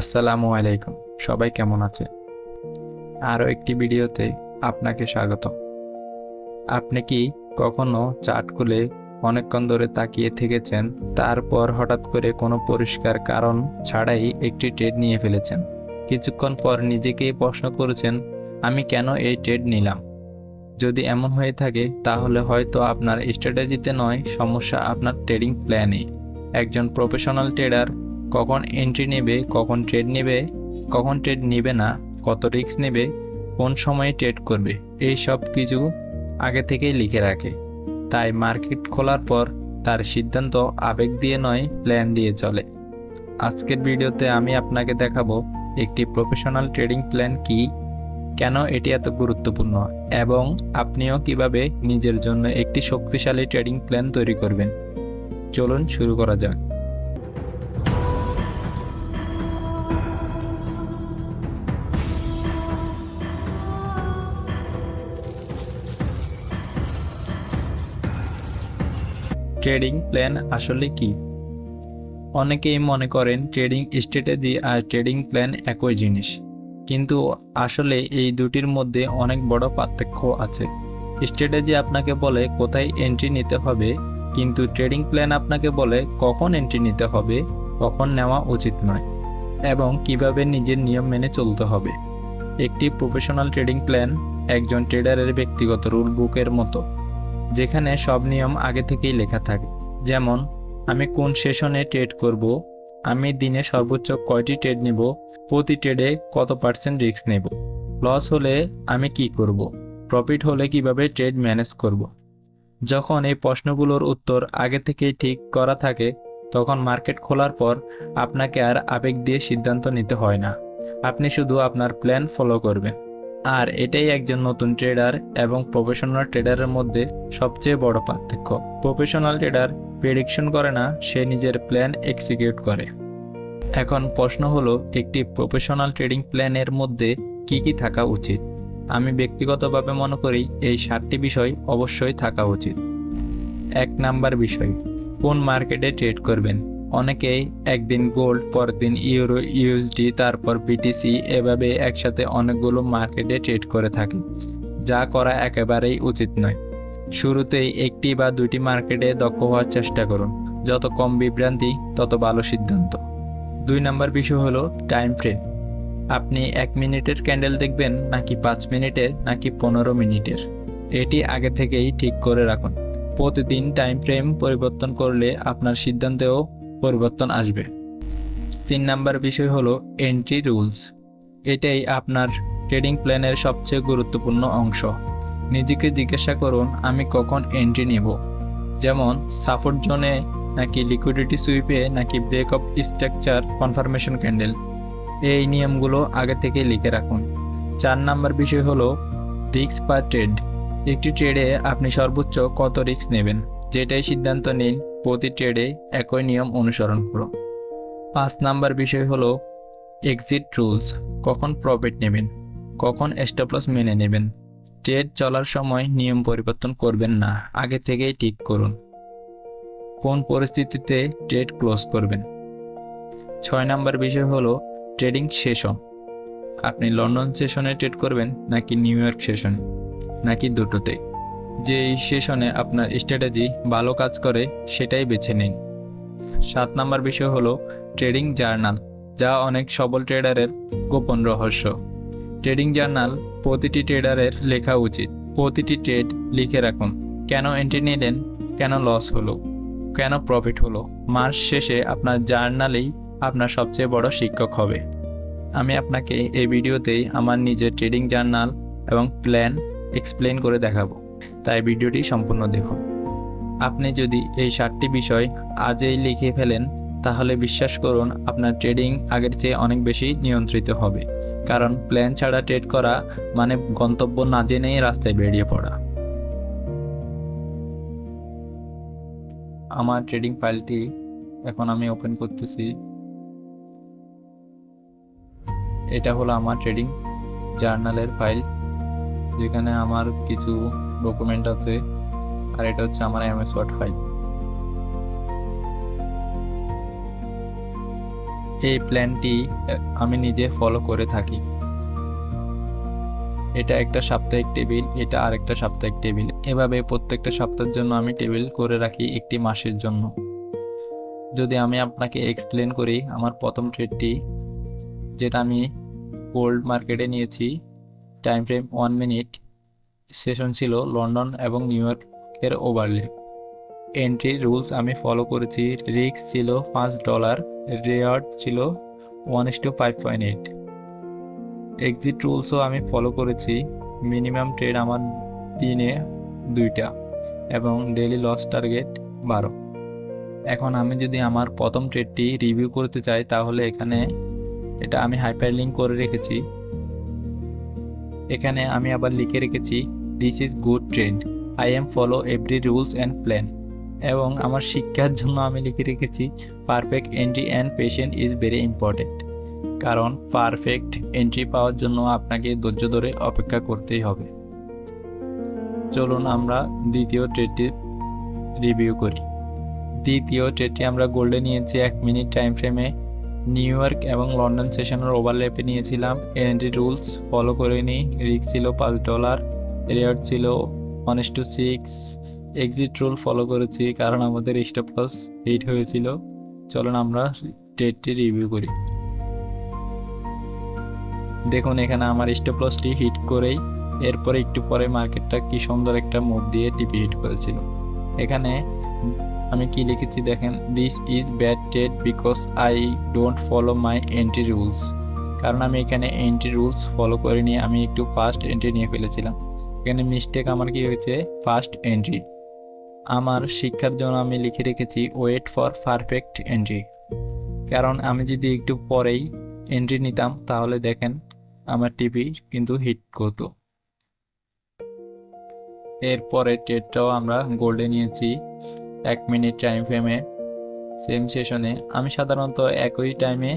আসসালামু আলাইকুম। সবাই কেমন আছে? আরও একটি ভিডিওতে আপনাকে স্বাগত। আপনি কি কখনো চার্ট খুলে অনেকক্ষণ ধরে তাকিয়ে থেকেছেন, তারপর হঠাৎ করে কোনো পরিষ্কার কারণ ছাড়াই একটি ট্রেড নিয়ে ফেলেছেন? কিছুক্ষণ পর নিজেকেই প্রশ্ন করেছেন, আমি কেন এই ট্রেড নিলাম? যদি এমন হয়ে থাকে তাহলে হয়তো আপনার স্ট্র্যাটেজিতে নয়, সমস্যা আপনার ট্রেডিং প্ল্যানে। একজন প্রফেশনাল ট্রেডার কখন এন্ট্রি নেবে, কখন ট্রেড নেবে না, কত রিস্ক নেবে, কোন সময়ে ট্রেড করবে, এই সব কিছু আগে থেকেই লিখে রাখে। তাই মার্কেট খোলার পর তার সিদ্ধান্ত আবেগ দিয়ে নয়, প্ল্যান দিয়ে চলে। আজকের ভিডিওতে আমি আপনাকে দেখাবো একটি প্রফেশনাল ট্রেডিং প্ল্যান কি, কেন এটি এত গুরুত্বপূর্ণ, এবং আপনিও কিভাবে নিজের জন্য একটি শক্তিশালী ট্রেডিং প্ল্যান তৈরি করবেন। চলুন শুরু করা যাক। ট্রেডিং প্ল্যান আসলে কি? অনেকেই মনে করেন ট্রেডিং স্ট্র্যাটেজি আর ট্রেডিং প্ল্যান একই জিনিস, কিন্তু আসলে এই দুটির মধ্যে অনেক বড় পার্থক্য আছে। স্ট্র্যাটেজি আপনাকে বলে কোথায় এন্ট্রি নিতে হবে, কিন্তু ট্রেডিং প্ল্যান আপনাকে বলে কখন এন্ট্রি নিতে হবে, কখন নেওয়া উচিত নয়, এবং কিভাবে নিজের নিয়ম মেনে চলতে হবে। একটি প্রফেশনাল ট্রেডিং প্ল্যান একজন ট্রেডারের ব্যক্তিগত রুল বুকের মতো, যেখানে সব নিয়ম আগে থেকেই লেখা থাকে। যেমন, আমি কোন সেশনে ট্রেড করব, আমি দিনে সর্বোচ্চ কয়টি ট্রেড নেব, প্রতি ট্রেডে কত % রিস্ক নেব, লস হলে আমি কি করব, প্রফিট হলে কিভাবে ট্রেড ম্যানেজ করব। যখন এই প্রশ্নগুলোর উত্তর আগে থেকেই ঠিক করা থাকে, তখন মার্কেট খোলার পর আপনাকে আর আবেগ দিয়ে সিদ্ধান্ত নিতে হয় না। আপনি শুধু আপনার প্ল্যান ফলো করবেন। আর এটাই একজন নতুন ট্রেডার এবং প্রফেশনাল ট্রেডারের মধ্যে সবচেয়ে বড় পার্থক্য। প্রফেশনাল ট্রেডার প্রেডিকশন করে না, সে নিজের প্ল্যান এক্সিকিউট করে। এখন প্রশ্ন হলো, একটি প্রফেশনাল ট্রেডিং প্ল্যানের মধ্যে কি কি থাকা উচিত? আমি ব্যক্তিগতভাবে মনে করি এই 7টি বিষয় অবশ্যই থাকা উচিত। 1 নাম্বার বিষয়, কোন মার্কেটে ট্রেড করবেন। অনেকেই একদিন গোল্ড, পরের দিন ইউরো, ইউএসডি, তারপর বিটিসি, এভাবে একসাথে অনেকগুলো মার্কেটে ট্রেড করে থাকে, যা করা একেবারেই উচিত নয়। শুরুতেই একটি বা দুটি মার্কেটে দক্ষ হওয়ার চেষ্টা করুন। যত কম বিভ্রান্তি, তত ভালো সিদ্ধান্ত। 2 নাম্বার বিষয় হলো টাইম ফ্রেম। আপনি 1 মিনিটের ক্যান্ডেল দেখবেন, নাকি 5 মিনিটের, নাকি 15 মিনিটের, এটি আগে থেকেই ঠিক করে রাখুন। প্রতিদিন টাইম ফ্রেম পরিবর্তন করলে আপনার সিদ্ধান্তেও পরিবর্তন আসবে। 3 নাম্বার বিষয় হলো এন্ট্রি রুলস। এটাই আপনার ট্রেডিং প্ল্যানের সবচেয়ে গুরুত্বপূর্ণ অংশ। নিজেকে জিজ্ঞাসা করুন, আমি কখন এন্ট্রি নেব। যেমন সাপোর্ট জোনে, নাকি লিকুইডিটি সুইপে, নাকি break of structure confirmation candle. এই নিয়মগুলো আগে থেকে লিখে রাখুন। 4 নাম্বার বিষয় হলো রিস্ক পার ট্রেড। একটি ট্রেডে আপনি সর্বোচ্চ কত রিস্ক নেবেন, যেটাই সিদ্ধান্ত নিন, প্রতি ট্রেডে একই নিয়ম অনুসরণ করুন। 5 নাম্বার বিষয় হলো এক্সিট রুলস। কখন প্রফিট নেবেন, কখন স্টপ লস মেনে নেবেন। ট্রেড চলার সময় নিয়ম পরিবর্তন করবেন না, আগে থেকেই ঠিক করুন। কোন পরিস্থিতিতে ট্রেড ক্লোজ করবেন। 6 নাম্বার বিষয় হলো ট্রেডিং সেশন। আপনি লন্ডন সেশনে ট্রেড করবেন, নাকি নিউ ইয়র্ক সেশনে, নাকি দুটোতে। যে সেশনে আপনার স্ট্র্যাটেজি ভালো কাজ করে, সেটাই বেছে নিন। 7 নাম্বার বিষয় হলো ট্রেডিং জার্নাল, যা অনেক সফল ট্রেডারের গোপন রহস্য। ট্রেডিং জার্নাল প্রতিটি ট্রেডারের লেখা উচিত। প্রতিটি ট্রেড লিখে রাখুন। কেন এন্ট্রি নিলেন, কেন লস হলো, কেন প্রফিট হলো। মাস শেষে আপনার জার্নালেই আপনার সবচেয়ে বড় শিক্ষক হবে। আমি আপনাকে এই ভিডিওতেই আমার নিজের ট্রেডিং জার্নাল এবং প্ল্যান এক্সপ্লেন করে দেখাবো, তাই ভিডিওটি সম্পূর্ণ দেখুন। আপনি যদি এই 7টি বিষয় আজই লিখে ফেলেন, তাহলে বিশ্বাস করুন আপনার ট্রেডিং আগের চেয়ে অনেক বেশি নিয়ন্ত্রিত হবে। কারণ প্ল্যান ছাড়া ট্রেড করা মানে গন্তব্য না জেনেই রাস্তায় বেরিয়ে পড়া। আমার ট্রেডিং ফাইলটি এখন আমি ওপেন করতেছি। এটা হলো আমার ট্রেডিং জার্নালের ফাইল, যেখানে আমার কিছু ডকুমেন্ট আছে, আর এটা হচ্ছে আমার MS ওয়ার্ড ফাইল। এই প্ল্যানটি আমি নিজে ফলো করে থাকি। এটা একটা সাপ্তাহিক টেবিল, এটা আরেকটা সাপ্তাহিক টেবিল, এভাবে প্রত্যেকটা সপ্তাহের জন্য আমি টেবিল করে রাখি একটি মাসের জন্য। যদি আমি আপনাকে এক্সপ্লেন করি, আমার প্রথম ট্রেডটি যেটা আমি গোল্ড মার্কেটে নিয়েছি, টাইম ফ্রেম 1 মিনিট, সেশন ছিল লন্ডন এবং নিউ ইয়র্কের ওভারলে। এন্ট্রি রুলস আমি ফলো করেছি, রিস্ক ছিল $5, রেওয়ার্ড ছিল 1:5.8। এক্সিট রুলসও আমি ফলো করেছি, মিনিমাম ট্রেড আমার দিনে 2টা এবং ডেইলি লস টার্গেট 12। এখন আমি যদি আমার প্রথম ট্রেডটি রিভিউ করতে চাই, তাহলে এখানে এটা আমি হাইপার লিঙ্ক করে রেখেছি। এখানে আমি আবার লিখে রেখেছি, this is good trade, I am follow every rules and plan. এবং আমার শিক্ষার জন্য আমি লিখে রেখেছি, perfect entry and patient is very important. কারণ পারফেক্ট এন্ট্রি পাওয়ার জন্য আপনাকে ধৈর্য ধরে অপেক্ষা করতেই হবে। চলুন আমরা দ্বিতীয় ট্রেডটি রিভিউ করি। দ্বিতীয় ট্রেডটি আমরা গোল্ডে নিয়েছি 1 মিনিট টাইম ফ্রেমে, নিউ ইয়র্ক এবং লন্ডন সেশনের ওভারল্যাপে নিয়েছিলাম। এন্ট্রি রুলস ফলো করে নিই, রিস্ক ছিল $5, রেওয়ার্ড ছিল 1:6। এক্সিট রুল ফলো করেছি কারণ আমাদের স্টপ লস হিট হয়েছিল। চলুন আমরা ট্রেডটি রিভিউ করি। দেখুন এখানে আমার স্টপ লসটি হিট করেই এরপরে একটু পরে মার্কেটটা কি সুন্দর একটা মুভ দিয়ে টিপি হিট করেছিল। এখানে আমি কি লিখেছি দেখেন, this is bad trade because I don't follow my entry rules. কারণ আমি এখানে এন্ট্রি রুলস ফলো করিনি, আমি একটু ফার্স্ট এন্ট্রি নিয়ে ফেলেছিলাম। এখানে মিস্টেক আমার কি হয়েছে, ফার্স্ট এন্ট্রি। আমার শিক্ষার জন্য আমি লিখে রেখেছি, ওয়েট ফর পারফেক্ট এন্ট্রি। কারণ আমি যদি একটু পরেই এন্ট্রি নিতাম তাহলে দেখেন আমার টিপি কিন্তু হিট করতো। এরপরে ট্রেডটাও আমরা গোল্ডে নিয়েছি 1 মিনিট টাইম ফ্রেমে, সেম সেশনে। আমি সাধারণত একই টাইমে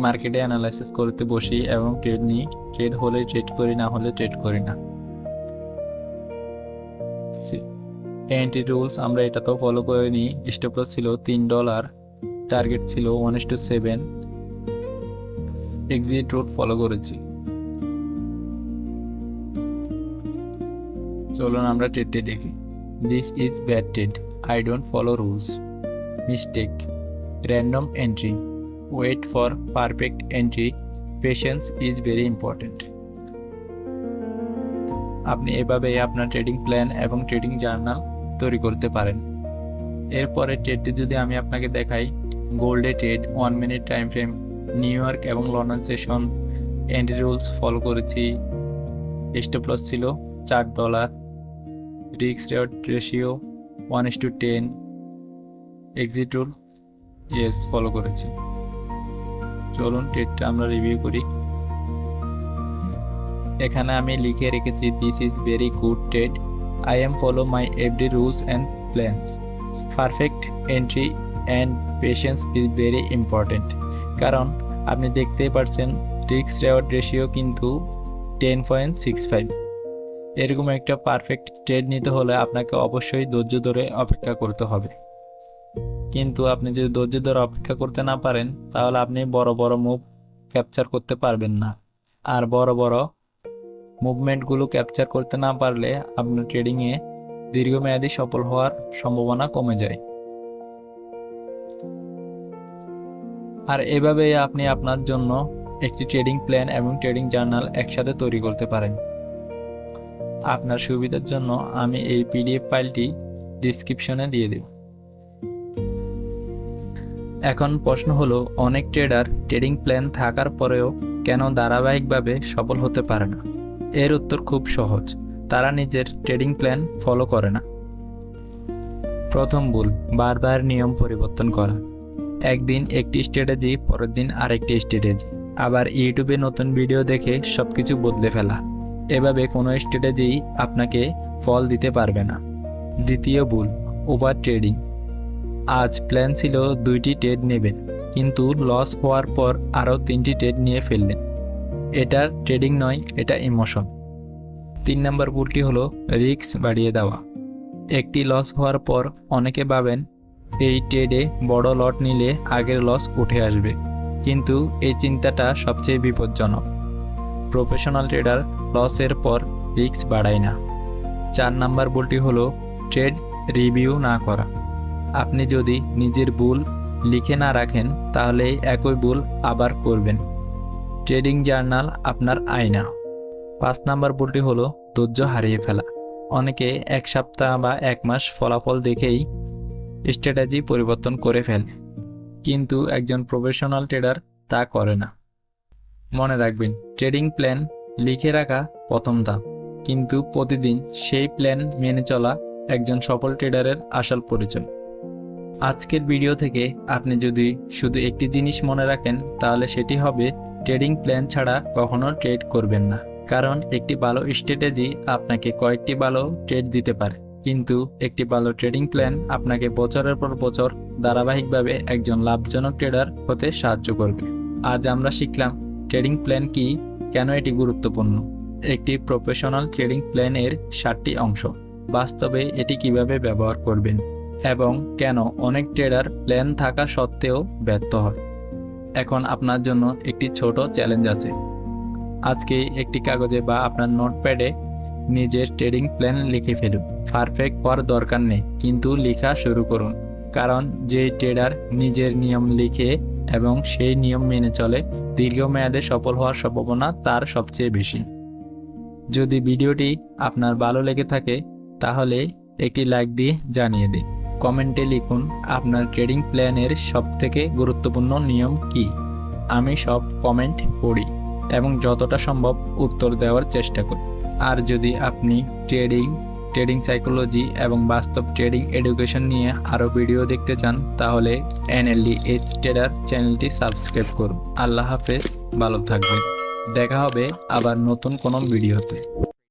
মার্কেটে অ্যানালাইসিস করতে বসি এবং ট্রেড নিই। ট্রেড হলে ট্রেড করি, না হলে ট্রেড করি না। এন্ট্রি রুলস আমরা এটাতেও ফলো করে নিই। স্টপ লস ছিল $3, টার্গেট ছিল 1:7। এক্সিট রুল ফলো করেছি। চলুন আমরা ট্রেডটি দেখি। This is bad trade, I don't follow rules, mistake, random entry, wait for perfect entry, patience is very important. আপনি এভাবে আপনার ট্রেডিং প্ল্যান এবং ট্রেডিং জার্নাল তৈরি করতে পারেন। এরপরে ট্রেডটি যদি আমি আপনাকে দেখাই, গোল্ডে trade 1 minute time frame, New York এবং London session. Entry rules follow করেছি, স্টপ লস ছিল $4, risk reward ratio 1:10। Exit rule yes follow করেছি। চলুন ট্রেডটা আমরা রিভিউ করি। এখানে আমি লিখে রেখেছি, this is very good trade, I am follow my every rules and plans, perfect entry and patience is very important. কারণ আপনি দেখতেই পাচ্ছেন রিস্ক রেওয়ার্ড রেশিও কিন্তু 10.65। এরকম একটা পারফেক্ট ট্রেড নিতে হলে আপনাকে অবশ্যই ধৈর্য ধরে অপেক্ষা করতে হবে। কিন্তু আপনি যদি ধৈর্য ধরে অপেক্ষা করতে না পারেন, তাহলে আপনি বড় বড় মুভ ক্যাপচার করতে পারবেন না। আর বড় বড় মুভমেন্টগুলো ক্যাপচার করতে না পারলে আপনার ট্রেডিংয়ে দীর্ঘমেয়াদী সফল হওয়ার সম্ভাবনা কমে যায়। আর এভাবেই আপনি আপনার জন্য একটি ট্রেডিং প্ল্যান এবং ট্রেডিং জার্নাল একসাথে তৈরি করতে পারেন। আপনার সুবিধার জন্য আমি এই পিডিএফ ফাইলটি ডিসক্রিপশনে দিয়ে দেব। এখন প্রশ্ন হলো, অনেক ট্রেডার ট্রেডিং প্ল্যান থাকার পরেও কেন ধারাবাহিকভাবে সফল হতে পারে না? এর উত্তর খুব সহজ, তারা নিজের ট্রেডিং প্ল্যান ফলো করে না। প্রথম ভুল, বারবার নিয়ম পরিবর্তন করা। একদিন একটি স্ট্র্যাটেজি, পরের দিন আরেকটি স্ট্র্যাটেজি, আবার ইউটিউবে নতুন ভিডিও দেখে সবকিছু বদলে ফেলা। এভাবে কোনো স্ট্র্যাটেজি আপনাকে ফল দিতে পারবে না। দ্বিতীয় ভুল, ওভার ট্রেডিং। আজ প্ল্যান ছিল 2টি ট্রেড নেবেন, কিন্তু লস হওয়ার পর আরও 3টি ট্রেড নিয়ে ফেললেন। এটা ট্রেডিং নয়, এটা ইমোশন। 3 নম্বর ভুলটি হলো রিস্ক বাড়িয়ে দেওয়া। একটি লস হওয়ার পর অনেকে ভাবেন এই ট্রেডে বড় লট নিলে আগের লস উঠে আসবে, কিন্তু এই চিন্তাটা সবচেয়ে বিপজ্জনক। প্রফেশনাল ট্রেডার লসের পর রিস্ক বাড়ায় না। 4 নাম্বার ভুলটি হলো ট্রেড রিভিউ না করা। আপনি যদি নিজের ভুল লিখে না রাখেন তাহলে একই ভুল আবার করবেন। ট্রেডিং জার্নাল আপনার আয়না। 5 নাম্বার ভুলটি হলো ধৈর্য হারিয়ে ফেলা। অনেকে 1 সপ্তাহ বা 1 মাস ফলাফল দেখেই স্ট্র্যাটেজি পরিবর্তন করে ফেলে, কিন্তু একজন প্রফেশনাল ট্রেডার তা করে না। মনে রাখবেন, ট্রেডিং প্ল্যান লিখে রাখা প্রথম ধাপ, কিন্তু প্রতিদিন সেই প্ল্যান মেনে চলা একজন সফল ট্রেডারের আসল পরিচয়। আজকের ভিডিও থেকে আপনি যদি শুধু একটি জিনিস মনে রাখেন তাহলে সেটি হবে ট্রেডিং প্ল্যান ছাড়া কখনো ট্রেড করবেন না। কারণ একটি ভালো স্ট্র্যাটেজি আপনাকে কয়েকটি ভালো ট্রেড দিতে পারে, কিন্তু একটি ভালো ট্রেডিং প্ল্যান আপনাকে বছরের পর বছর ধারাবাহিকভাবে একজন লাভজনক ট্রেডার হতে সাহায্য করবে। আজ আমরা শিখলাম ট্রেডিং প্ল্যান কি, কেন এটি গুরুত্বপূর্ণ, একটি প্রফেশনাল ট্রেডিং প্ল্যানের 7টি অংশ, বাস্তবে এটি কিভাবে ব্যবহার করবেন এবং কেন অনেক ট্রেডার প্ল্যান থাকা সত্ত্বেও ব্যর্থ হয়। এখন আপনার জন্য একটি ছোট চ্যালেঞ্জ আছে। আজকে একটি কাগজে বা আপনার নোটপ্যাডে নিজের ট্রেডিং প্ল্যান লিখে ফেলুন। পারফেক্ট হওয়ার দরকার নেই, কিন্তু লেখা শুরু করুন। কারণ যে ট্রেডার নিজের নিয়ম লিখে এবং সেই নিয়ম মেনে চলে, দীর্ঘমেয়াদে সফল হওয়ার সম্ভাবনা তার সবচেয়ে বেশি। যদি ভিডিওটি আপনার ভালো লেগে থাকে তাহলে একটি লাইক দিয়ে জানিয়ে দিন। কমেন্টে লিখুন আপনার ট্রেডিং প্ল্যানের সবথেকে গুরুত্বপূর্ণ নিয়ম কি। আমি সব কমেন্ট পড়ি এবং যতটা সম্ভব উত্তর দেওয়ার চেষ্টা করি। আর যদি আপনি ট্রেডিং সাইকোলজি এবং বাস্তব ট্রেডিং এডুকেশন নিয়ে আরও ভিডিও দেখতে চান তাহলে NLD Edge Trader চ্যানেলটি সাবস্ক্রাইব করুন। আল্লাহ হাফেজ, ভালো থাকবেন। দেখা হবে আবার নতুন কোনো ভিডিওতে।